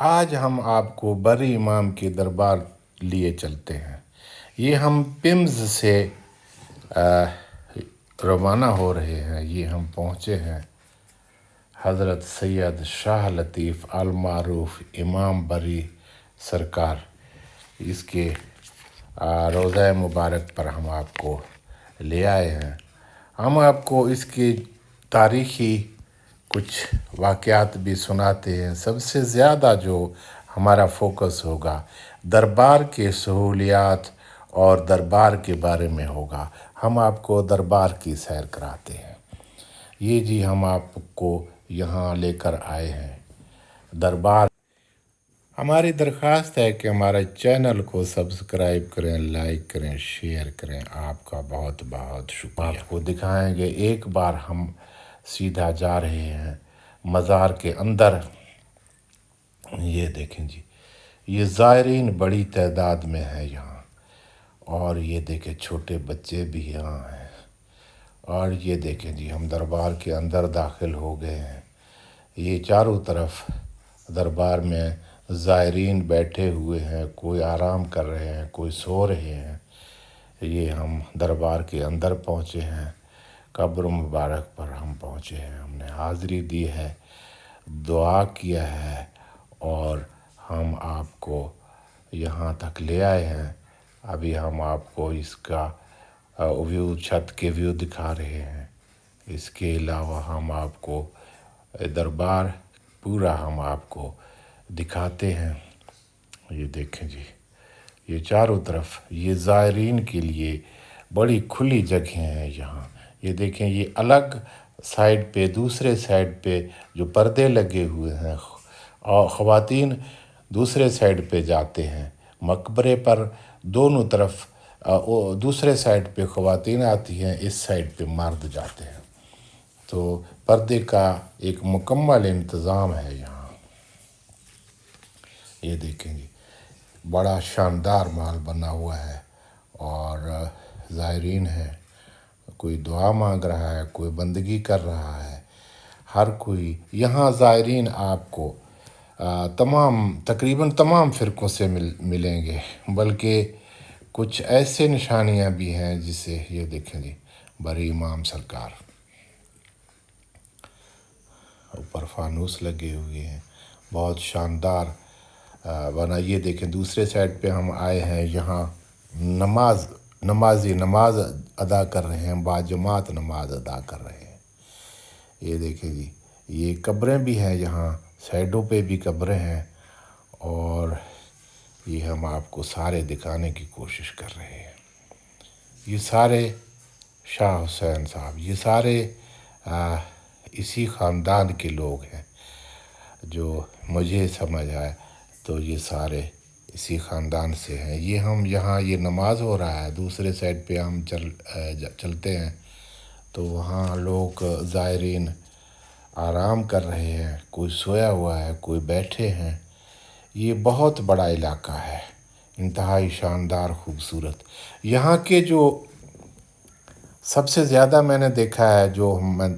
آج ہم آپ کو بری امام کے دربار لیے چلتے ہیں۔ یہ ہم پمز سے روانہ ہو رہے ہیں۔ یہ ہم پہنچے ہیں حضرت سید شاہ لطیف المعروف امام بری سرکار، اس کے روضہ مبارک پر ہم آپ کو لے آئے ہیں۔ ہم آپ کو اس کی تاریخی کچھ واقعات بھی سناتے ہیں۔ سب سے زیادہ جو ہمارا فوکس ہوگا دربار کے سہولیات اور دربار کے بارے میں ہوگا۔ ہم آپ کو دربار کی سیر کراتے ہیں۔ یہ جی ہم آپ کو یہاں لے کر آئے ہیں دربار۔ ہماری درخواست ہے کہ ہمارے چینل کو سبسکرائب کریں، لائک کریں، شیئر کریں۔ آپ کا بہت بہت شکریہ۔ آپ کو دکھائیں گے ایک بار ہم سیدھا جا رہے ہیں مزار کے اندر۔ یہ دیکھیں جی، یہ زائرین بڑی تعداد میں ہے یہاں، اور یہ دیکھیں چھوٹے بچے بھی یہاں ہیں، اور یہ دیکھیں جی ہم دربار کے اندر داخل ہو گئے ہیں۔ یہ چاروں طرف دربار میں زائرین بیٹھے ہوئے ہیں، کوئی آرام کر رہے ہیں، کوئی سو رہے ہیں۔ یہ ہم دربار کے اندر پہنچے ہیں، قبر مبارک پر ہم پہنچے ہیں۔ ہم نے حاضری دی ہے، دعا کیا ہے، اور ہم آپ کو یہاں تک لے آئے ہیں۔ ابھی ہم آپ کو اس کا ویو، چھت کے ویو دکھا رہے ہیں۔ اس کے علاوہ ہم آپ کو دربار پورا ہم آپ کو دکھاتے ہیں۔ یہ دیکھیں جی، یہ چاروں طرف یہ زائرین کے لیے بڑی کھلی جگہیں ہیں یہاں۔ یہ دیکھیں، یہ الگ سائڈ پہ، دوسرے سائڈ پہ جو پردے لگے ہوئے ہیں، اور خواتین دوسرے سائڈ پہ جاتے ہیں مقبرے پر۔ دونوں طرف دوسرے سائڈ پہ خواتین آتی ہیں، اس سائڈ پہ مرد جاتے ہیں۔ تو پردے کا ایک مکمل انتظام ہے یہاں۔ یہ دیکھیں گے بڑا شاندار محل بنا ہوا ہے، اور زائرین ہے، کوئی دعا مانگ رہا ہے، کوئی بندگی کر رہا ہے۔ ہر کوئی یہاں زائرین آپ کو تقریباً تمام فرقوں سے ملیں گے، بلکہ کچھ ایسے نشانیاں بھی ہیں جسے یہ دیکھیں جی بری امام سرکار، اوپر فانوس لگے ہوئے ہیں، بہت شاندار بنا۔ یہ دیکھیں دوسرے سائڈ پہ ہم آئے ہیں، یہاں نمازی نماز ادا کر رہے ہیں، باجماعت نماز ادا کر رہے ہیں۔ یہ دیکھیں جی، یہ قبریں بھی ہیں یہاں، سائڈوں پہ بھی قبریں ہیں، اور یہ ہم آپ کو سارے دکھانے کی کوشش کر رہے ہیں۔ یہ سارے شاہ حسین صاحب، یہ سارے اسی خاندان کے لوگ ہیں، جو مجھے سمجھ آئے تو یہ سارے اسی خاندان سے ہیں۔ یہ ہم یہاں، یہ نماز ہو رہا ہے، دوسرے سائڈ پہ ہم چلتے ہیں تو وہاں لوگ زائرین آرام کر رہے ہیں، کوئی سویا ہوا ہے، کوئی بیٹھے ہیں۔ یہ بہت بڑا علاقہ ہے، انتہائی شاندار، خوبصورت۔ یہاں کے جو سب سے زیادہ میں نے دیکھا ہے، جو میں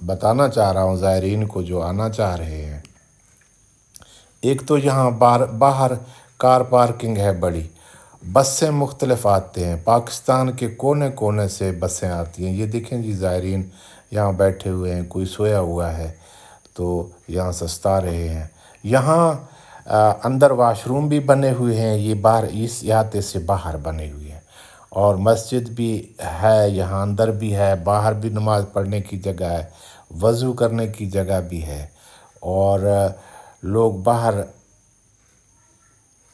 بتانا چاہ رہا ہوں زائرین کو جو آنا چاہ رہے ہیں، ایک تو یہاں باہر کار پارکنگ ہے بڑی، بسیں مختلف آتے ہیں، پاکستان کے کونے کونے سے بسیں آتی ہیں۔ یہ دیکھیں جی زائرین یہاں بیٹھے ہوئے ہیں، کوئی سویا ہوا ہے تو یہاں سستا رہے ہیں۔ یہاں اندر واش روم بھی بنے ہوئے ہیں، یہ باہر اس احاطے سے باہر بنے ہوئے ہیں، اور مسجد بھی ہے یہاں، اندر بھی ہے، باہر بھی نماز پڑھنے کی جگہ ہے، وضو کرنے کی جگہ بھی ہے، اور لوگ باہر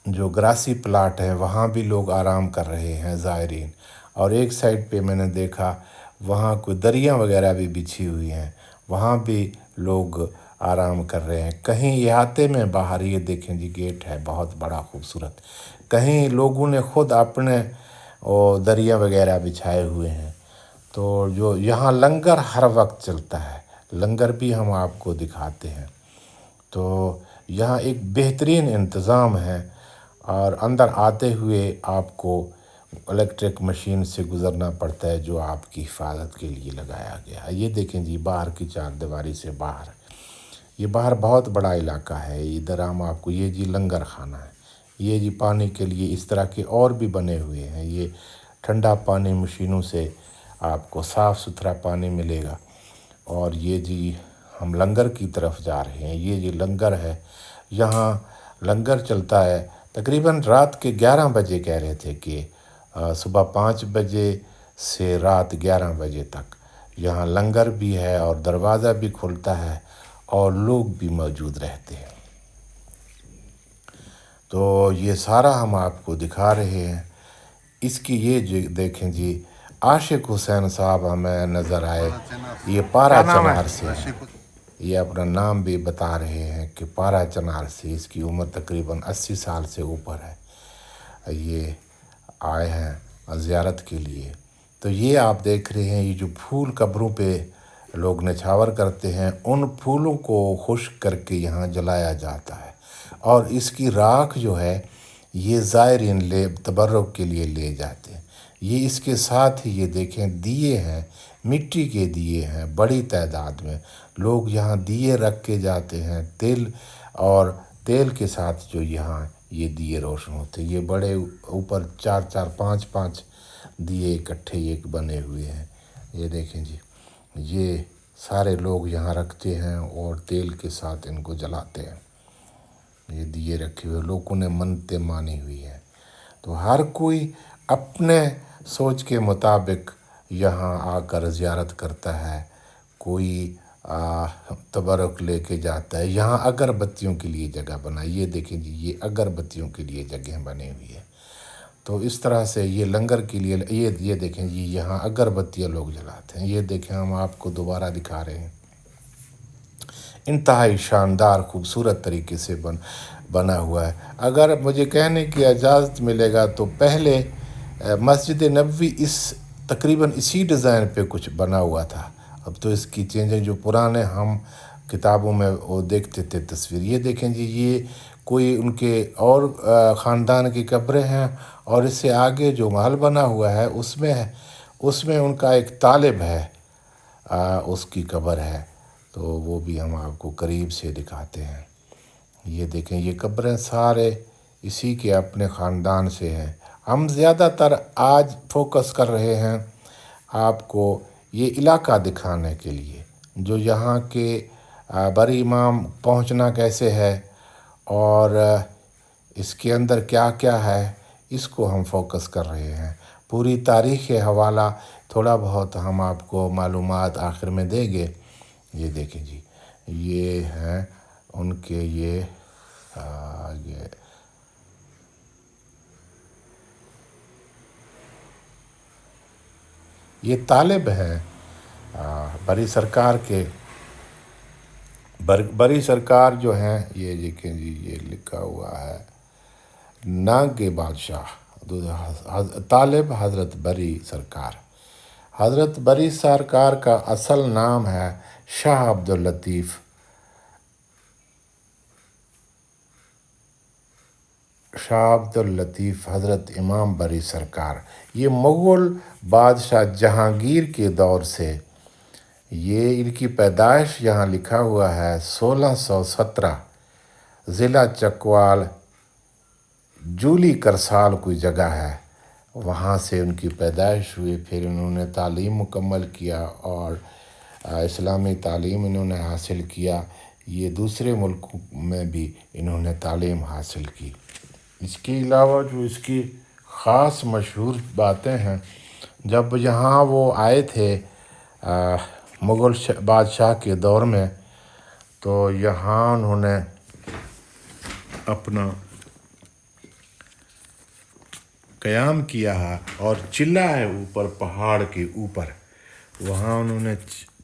جو گراسی پلاٹ ہے وہاں بھی لوگ آرام کر رہے ہیں زائرین۔ اور ایک سائڈ پہ میں نے دیکھا وہاں کوئی دریاں وغیرہ بھی بچھی ہوئی ہیں، وہاں بھی لوگ آرام کر رہے ہیں۔ کہیں احاطے میں باہر یہ دیکھیں جی گیٹ ہے بہت بڑا خوبصورت، کہیں لوگوں نے خود اپنے دریا وغیرہ بچھائے ہوئے ہیں۔ تو جو یہاں لنگر ہر وقت چلتا ہے، لنگر بھی ہم آپ کو دکھاتے ہیں۔ تو یہاں ایک بہترین انتظام ہے، اور اندر آتے ہوئے آپ کو الیکٹرک مشین سے گزرنا پڑتا ہے جو آپ کی حفاظت کے لیے لگایا گیا ہے۔ یہ دیکھیں جی باہر کی چار دیواری سے باہر یہ باہر بہت بڑا علاقہ ہے. ادھر ہم آپ کو یہ جی لنگر خانہ ہے. یہ جی پانی کے لیے اس طرح کے اور بھی بنے ہوئے ہیں. یہ ٹھنڈا پانی مشینوں سے آپ کو صاف ستھرا پانی ملے گا. اور یہ جی ہم لنگر کی طرف جا رہے ہیں. یہ جی لنگر ہے. یہاں لنگر چلتا ہے تقریباً رات کے 11 بجے. کہہ رہے تھے کہ صبح 5 بجے سے رات 11 بجے تک یہاں لنگر بھی ہے اور دروازہ بھی کھلتا ہے اور لوگ بھی موجود رہتے ہیں. تو یہ سارا ہم آپ کو دکھا رہے ہیں. اس کی یہ جی دیکھیں جی عاشق حسین صاحب ہمیں نظر آئے. یہ پارا چنار سے ہیں. یہ اپنا نام بھی بتا رہے ہیں کہ پارا چنار سے. اس کی عمر تقریباً 80 سال سے اوپر ہے. یہ آئے ہیں زیارت کے لیے. تو یہ آپ دیکھ رہے ہیں یہ جو پھول قبروں پہ لوگ نچھاور کرتے ہیں، ان پھولوں کو خشک کر کے یہاں جلایا جاتا ہے. اور اس کی راکھ جو ہے یہ زائرین تبرک کے لیے لے جاتے ہیں. یہ اس کے ساتھ ہی یہ دیکھیں دیے ہیں، مٹی کے دیے ہیں. بڑی تعداد میں لوگ یہاں دیے رکھ کے جاتے ہیں. تیل کے ساتھ جو یہاں یہ دیے روشن ہوتے ہیں. یہ بڑے اوپر 4 5 دیے اکٹھے ایک بنے ہوئے ہیں. یہ دیکھیں جی یہ سارے لوگ یہاں رکھتے ہیں اور تیل کے ساتھ ان کو جلاتے ہیں. یہ دیے رکھے ہوئے لوگوں نے منتیں مانی ہوئی ہیں. تو ہر کوئی اپنے سوچ کے مطابق یہاں آ کر زیارت کرتا ہے. کوئی تبرک لے کے جاتا ہے. یہاں اگربتیوں کے لیے جگہ بنائی. یہ دیکھیں جی یہ اگربتیوں کے لیے جگہ بنی ہوئی ہے. تو اس طرح سے یہ لنگر کے لیے یہ دیکھیں جی یہاں اگربتیاں لوگ جلاتے ہیں. یہ دیکھیں ہم آپ کو دوبارہ دکھا رہے ہیں. انتہائی شاندار خوبصورت طریقے سے بنا ہوا ہے. اگر مجھے کہنے کی اجازت ملے گا تو پہلے مسجد نبوی تقریباً اسی ڈیزائن پہ کچھ بنا ہوا تھا. اب تو اس کی چینجنگ جو پرانے ہم کتابوں میں وہ دیکھتے تھے تصویر. یہ دیکھیں جی یہ کوئی ان کے اور خاندان کی قبریں ہیں. اور اس سے آگے جو محل بنا ہوا ہے اس میں ان کا ایک طالب ہے، اس کی قبر ہے. تو وہ بھی ہم آپ کو قریب سے دکھاتے ہیں. یہ دیکھیں یہ قبریں سارے اسی کے اپنے خاندان سے ہیں. ہم زیادہ تر آج فوکس کر رہے ہیں آپ کو یہ علاقہ دکھانے کے لیے، جو یہاں کے بڑی امام پہنچنا کیسے ہے اور اس کے اندر کیا کیا ہے، اس کو ہم فوکس کر رہے ہیں. پوری تاریخ حوالہ تھوڑا بہت ہم آپ کو معلومات آخر میں دیں گے. یہ دیکھیں جی یہ ہیں ان کے یہ طالب ہیں بری سرکار کے. بری سرکار جو ہیں یہ دیکھیں جی یہ لکھا ہوا ہے ناگ بادشاہ طالب حضرت بری سرکار. حضرت بری سرکار کا اصل نام ہے شاہ عبداللطیف. شاہ عبداللطیف حضرت امام بری سرکار. یہ مغل بادشاہ جہانگیر کے دور سے یہ ان کی پیدائش یہاں لکھا ہوا ہے 1617 ضلع چکوال جولی کرسال کوئی جگہ ہے، وہاں سے ان کی پیدائش ہوئی. پھر انہوں نے تعلیم مکمل کیا اور اسلامی تعلیم انہوں نے حاصل کیا. یہ دوسرے ملکوں میں بھی انہوں نے تعلیم حاصل کی. اس کے علاوہ جو اس کی خاص مشہور باتیں ہیں، جب یہاں وہ آئے تھے مغل بادشاہ کے دور میں، تو یہاں انہوں نے اپنا قیام کیا ہے اور چلہ ہے اوپر پہاڑ کے اوپر، وہاں انہوں نے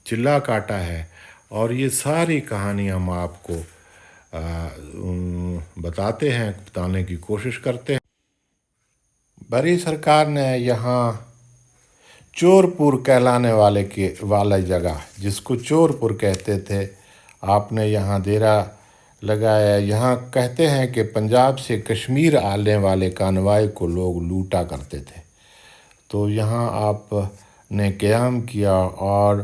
چلہ کاٹا ہے. اور یہ ساری کہانی ہم آپ کو بتاتے ہیں، بتانے کی کوشش کرتے ہیں. بری سرکار نے یہاں چور پور کہلانے والا جگہ جس کو چور پور کہتے تھے، آپ نے یہاں ڈیرا لگایا. یہاں کہتے ہیں کہ پنجاب سے کشمیر آنے والے کانوائے کو لوگ لوٹا کرتے تھے. تو یہاں آپ نے قیام کیا اور